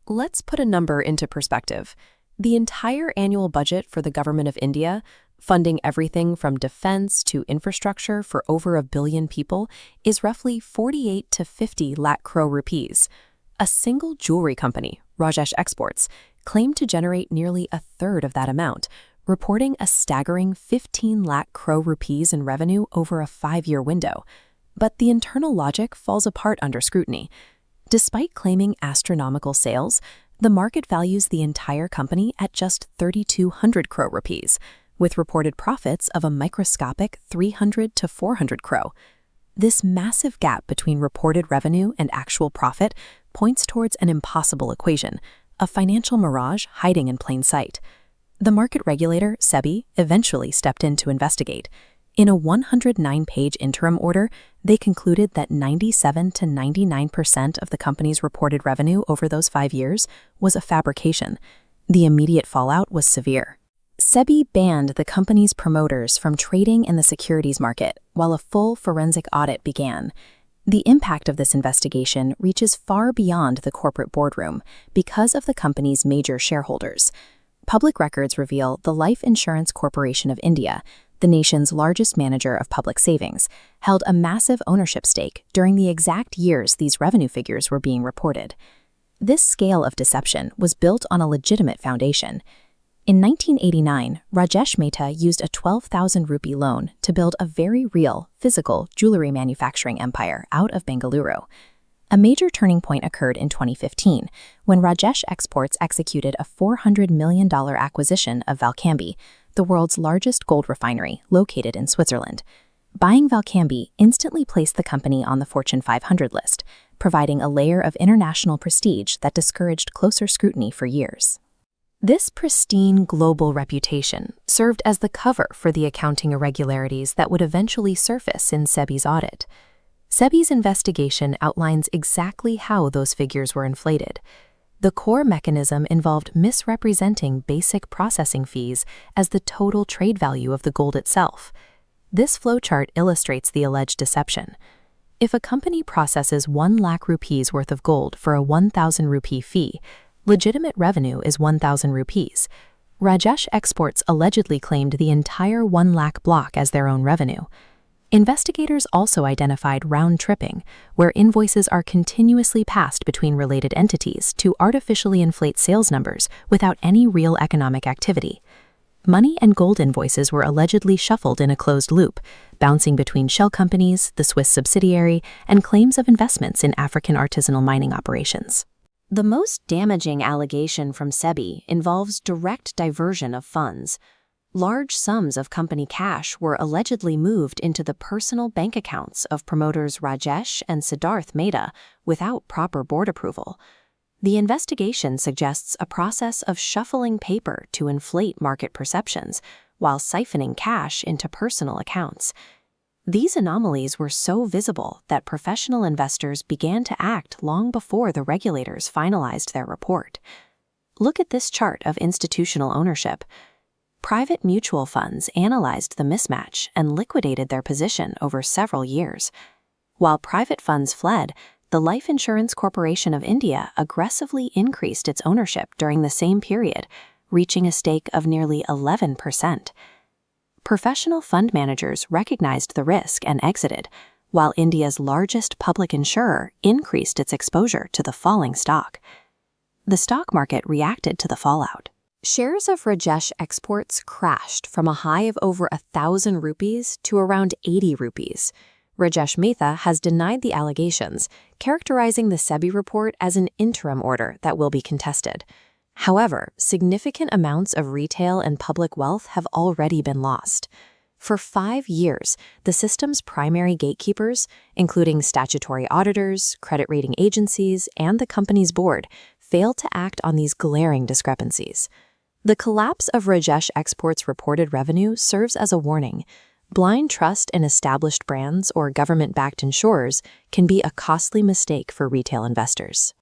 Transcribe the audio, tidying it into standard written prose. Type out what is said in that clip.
Let's put a number into perspective. The entire annual budget for the government of India, funding everything from defense to infrastructure for over a billion people, is roughly 48 to 50 lakh crore rupees. A single jewelry company, Rajesh Exports, claimed to generate nearly a third of that amount, reporting a staggering 15 lakh crore rupees in revenue over a 5-year window. But the internal logic falls apart under scrutiny. Despite claiming astronomical sales, the market values the entire company at just 3,200 crore rupees, with reported profits of a microscopic 300 to 400 crore. This massive gap between reported revenue and actual profit points towards an impossible equation, a financial mirage hiding in plain sight. The market regulator, SEBI, eventually stepped in to investigate. In a 109-page interim order, they concluded that 97 to 99% of the company's reported revenue over those 5 years was a fabrication. The immediate fallout was severe. SEBI banned the company's promoters from trading in the securities market, while a full forensic audit began. The impact of this investigation reaches far beyond the corporate boardroom because of the company's major shareholders. Public records reveal the Life Insurance Corporation of India, the nation's largest manager of public savings, held a massive ownership stake during the exact years these revenue figures were being reported. This scale of deception was built on a legitimate foundation. In 1989, Rajesh Mehta used a 12,000 rupee loan to build a very real, physical jewelry manufacturing empire out of Bengaluru. A major turning point occurred in 2015 when Rajesh Exports executed a $400 million acquisition of Valcambi, the world's largest gold refinery located in Switzerland. Buying Valcambi instantly placed the company on the Fortune 500 list, providing a layer of international prestige that discouraged closer scrutiny for years. This pristine global reputation served as the cover for the accounting irregularities that would eventually surface in SEBI's audit. SEBI's investigation outlines exactly how those figures were inflated. The core mechanism involved misrepresenting basic processing fees as the total trade value of the gold itself. This flowchart illustrates the alleged deception. If a company processes 1 lakh rupees worth of gold for a 1,000 rupee fee, legitimate revenue is 1,000 rupees. Rajesh Exports allegedly claimed the entire 1 lakh block as their own revenue. Investigators also identified round-tripping, where invoices are continuously passed between related entities to artificially inflate sales numbers without any real economic activity. Money and gold invoices were allegedly shuffled in a closed loop, bouncing between shell companies, the Swiss subsidiary, and claims of investments in African artisanal mining operations. The most damaging allegation from SEBI involves direct diversion of funds. Large sums of company cash were allegedly moved into the personal bank accounts of promoters Rajesh and Siddharth Mehta without proper board approval. The investigation suggests a process of shuffling paper to inflate market perceptions while siphoning cash into personal accounts. These anomalies were so visible that professional investors began to act long before the regulators finalized their report. Look at this chart of institutional ownership. Private mutual funds analyzed the mismatch and liquidated their position over several years. While private funds fled, the Life Insurance Corporation of India aggressively increased its ownership during the same period, reaching a stake of nearly 11%. Professional fund managers recognized the risk and exited, while India's largest public insurer increased its exposure to the falling stock. The stock market reacted to the fallout. Shares of Rajesh Exports crashed from a high of over 1,000 rupees to around 80 rupees. Rajesh Mehta has denied the allegations, characterizing the SEBI report as an interim order that will be contested. However, significant amounts of retail and public wealth have already been lost. For 5 years, the system's primary gatekeepers, including statutory auditors, credit rating agencies, and the company's board, failed to act on these glaring discrepancies. The collapse of Rajesh Exports' reported revenue serves as a warning. Blind trust in established brands or government-backed insurers can be a costly mistake for retail investors.